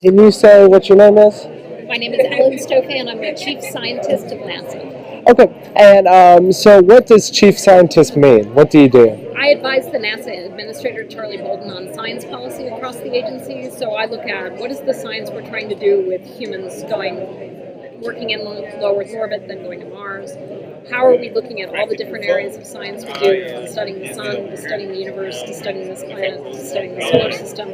Can you say what your name is? My name is Ellen Stofan, and I'm the Chief Scientist of NASA. Okay, and so what does chief scientist mean? What do you do? I advise the NASA Administrator Charlie Bolden on science policy across the agency, so I look at what is the science we're trying to do with humans working in low Earth orbit, then going to Mars. How are we looking at all the different areas of science we do, from studying the sun, to studying the universe, to studying this planet, to studying the solar system?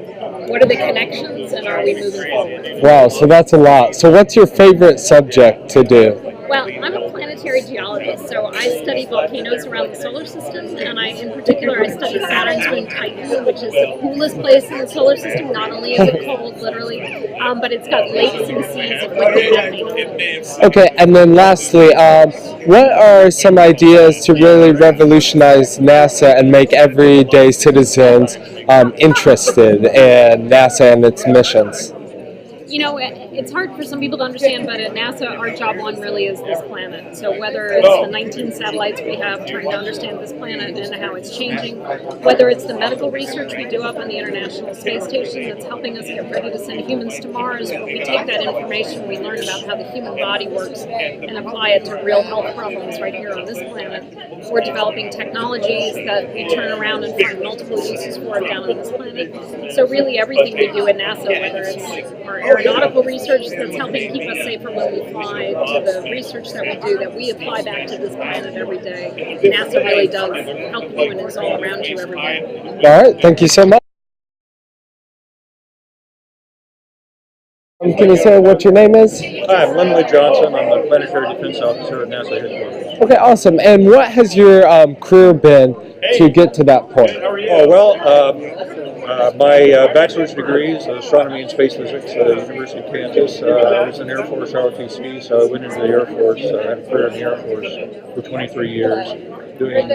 What are the connections, and are we moving forward? Wow, so that's a lot. So what's your favorite subject to do? Well, I'm a planetary geologist, so I study volcanoes around the solar system, and in particular, I study Saturn's moon Titan, which is the coolest place in the solar system. Not only is it cold, literally, but it's got lakes and seas of liquid volcanoes. Okay, and then lastly, what are some ideas to really revolutionize NASA and make everyday citizens interested in NASA and its missions? You know, it's hard for some people to understand, but at NASA, our job one really is this planet. So whether it's the 19 satellites we have trying to understand this planet and how it's changing, whether it's the medical research we do up on the International Space Station that's helping us get ready to send humans to Mars, where we take that information, we learn about how the human body works and apply it to real health problems right here on this planet. We're developing technologies that we turn around and find multiple uses for down on this planet. So really everything we do at NASA, whether it's our aeronautical research that's helping keep us safer when we fly, to the research that we do that we apply back to this planet every day. NASA really does help you and is all around you every day. All right, thank you so much. Can you say what your name is? Hi, I'm Lindley Johnson. I'm the Planetary Defense Officer at NASA headquarters. Okay, awesome. And what has your career been to get to that point? Oh, well, my bachelor's degree is astronomy and space physics at the University of Kansas. I was in Air Force ROTC, so I went into the Air Force. I had a career in the Air Force for 23 years, doing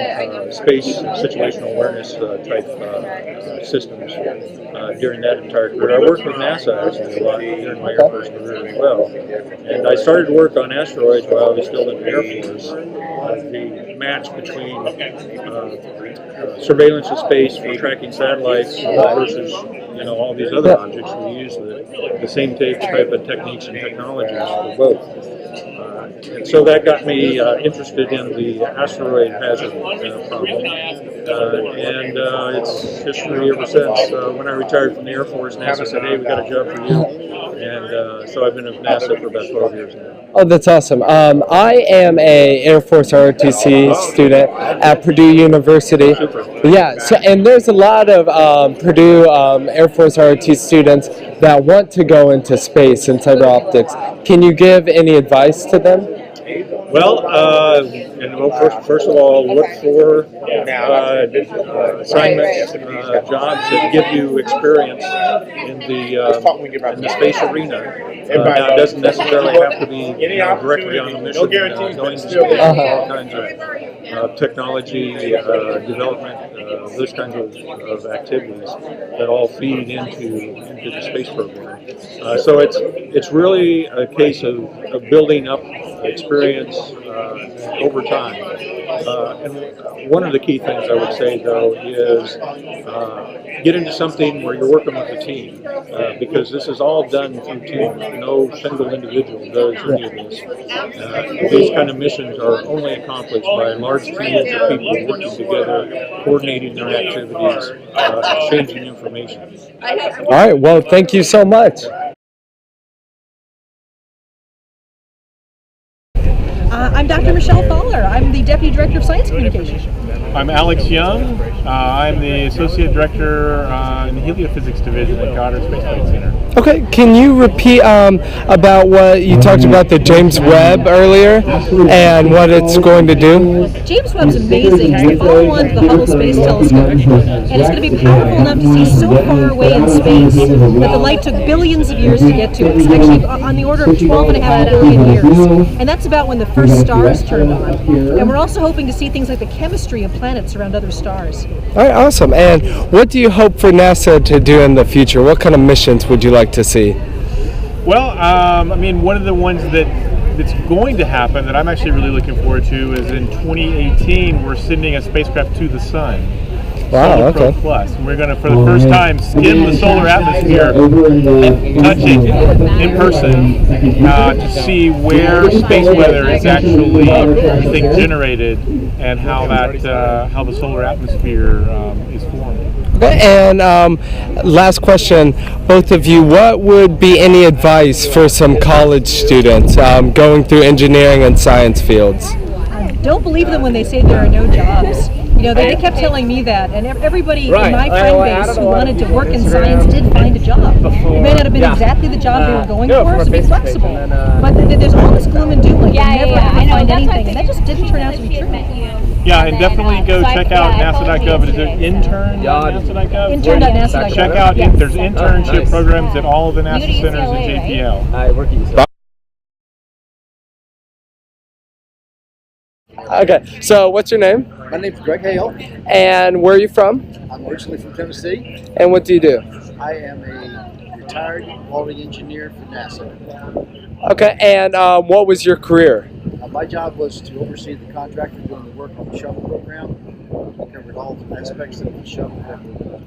space situational awareness type systems during that entire career. I worked with NASA actually a lot during my Air Force career as well. And I started to work on asteroids while I was still in the Air Force. The match between surveillance of space for tracking satellites versus all these other objects. We use the same type of techniques and technologies for both. And so that got me interested in the asteroid hazard problem. And it's history ever since. When I retired from the Air Force, NASA said, hey, we got a job for you. And so I've been at NASA for about 12 years now. Oh, that's awesome. I am a Air Force ROTC student at Purdue University. Yeah, so, and there's a lot of Purdue Air Force ROTC students that want to go into space and fiber optics. Can you give any advice to them? Well, first of all, look for assignments, jobs that give you experience in the space arena. Now, it doesn't necessarily have to be directly on the mission. Going to space, all kinds of technology development, those kinds of activities that all feed into the space program. So it's really a case of building up experience over time. And one of the key things I would say, though, is get into something where you're working with a team, because this is all done through teams. No single individual does any of this. These kind of missions are only accomplished by large teams of people working together, coordinating their activities, exchanging information. All right, well, thank you so much. I'm Dr. Michelle Fowler. I'm the Deputy Director of Science Communication. I'm Alex Young. I'm the Associate Director in the Heliophysics Division at Goddard Space Flight Center. Okay, can you repeat about what you talked about the James Webb earlier and what it's going to do? James Webb's amazing. It's the follow-on to the Hubble Space Telescope, and it's going to be powerful enough to see so far away in space that the light took billions of years to get to. It's actually on the order of 12.5 billion years, and that's about when the first stars turned on. And we're also hoping to see things like the chemistry of planets around other stars. All right, awesome. And what do you hope for NASA to do in the future? What kind of missions would you like to see? Well, I mean, one of the ones that's going to happen that I'm actually really looking forward to is in 2018, we're sending a spacecraft to the sun. Wow, Solar Pro okay. Plus. And we're going to, for the first time, skim the solar atmosphere, touch it in person to see where space weather is actually, we think, generated, and how that how the solar atmosphere is formed. And last question, both of you, what would be any advice for some college students going through engineering and science fields? Don't believe them when they say there are no jobs. You know, they kept telling me that, and everybody in my friend base who wanted to work in science did find a job. It may not have been exactly the job they were going for, so be flexible. But there's all this gloom and doom, like you'll never ever find anything, and that just didn't turn out to be true. Yeah, and definitely go check out nasa.gov. Is it intern.nasa.gov? Intern.nasa.gov. Check out, there's internship programs at all of the NASA centers at JPL. Okay, so what's your name? My name's Greg Hale. And where are you from? I'm originally from Tennessee. And what do you do? I am a retired quality engineer for NASA. Okay, and what was your career? My job was to oversee the contractor doing the work on the shuttle program. We covered all the aspects of the shuttle,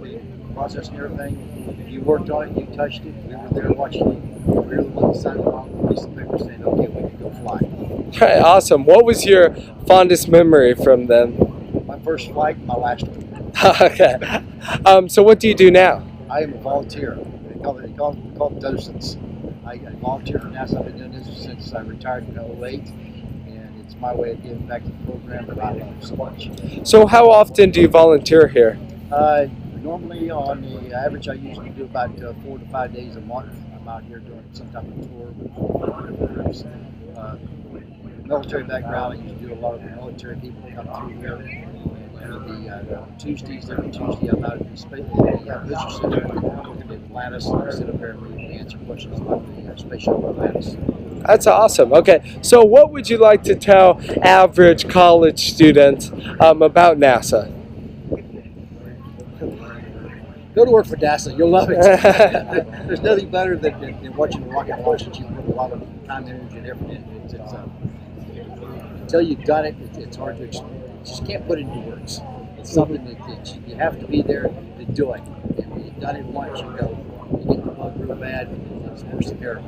the process and everything. You worked on it, you touched it, we were there watching you. We were the ones signing along with a piece of paper saying, okay, we can go fly. Okay, awesome. What was your fondest memory from them? My first flight, my last one. Okay. So what do you do now? I am a volunteer. They call it docents. I volunteer for NASA. I've been doing this since I retired in 2008. And it's my way of giving back to the program that I love so much. So how often do you volunteer here? Normally on the average I usually do about 4 to 5 days a month. I'm out here doing some type of tour with groups. Military background, I used to do a lot of the military people come through here. And on Tuesdays, every Tuesday I'm out at the Visitor Center looking at Atlantis, and I sit up there and answer questions about the space shuttle Atlantis. That's awesome. Okay, so what would you like to tell average college students about NASA? Go to work for NASA, you'll love it. There's nothing better than watching a rocket launch that you put a lot of time, energy, and effort in. Until you've done it, it's hard to explain. You just can't put it into words. It's something that you have to be there to do it. And when you've done it once, you get the bug real bad, it's worse than heroin.